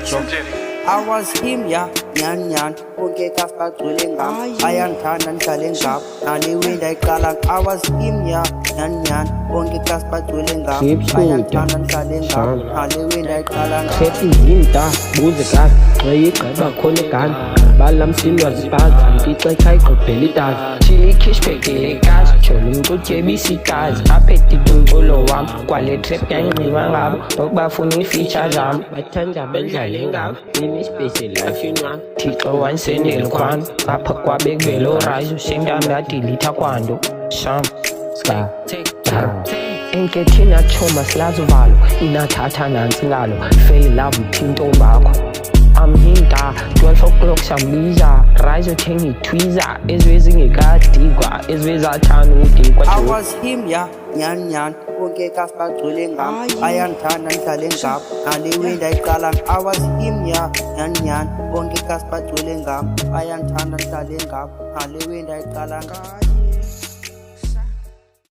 Riezo. I was him, yeah, nyan, okay, Kaspa Tulingam, I am Tanan Kalingam, Nali I Kalang, I was him, yeah, nyan, okay, Kaspa Tulingam, I am Tanan Kalingam, Nali I Kalang. Happy Zinta, Buzikas, Rayika, Konikan, Balam Silver Spas, Pizza Kaiko Pelitas, Chili Kish Pekilikas, Cholingo JBC Cars, Apeti Polo Wam, Quality Yang Rivangam, Tokba Funi Features Am, Batanja Benjalingam, Mini Special Life in one, Tito One Senil Kwan, Apakwa Big Velo Raizo, Singanda Tilita Kwando, Sham, Ska, Enketina Chomas Lazovalo, Inatata Nansingalo, Fell in love with Tinto Bako. I'm hinta, 12 o'clock Shambiza, Riezo Tengi Twiza, is raising a guy Tigua, is with a town who I was him, yeah, nyan, okay, Kaspa Tulingam, I am Tanan Kalingam, Nali I Kalang, I was him, yeah, nyan, okay, Kaspa Tulingam, I am Tanan Kalingam, Nali I Kalang.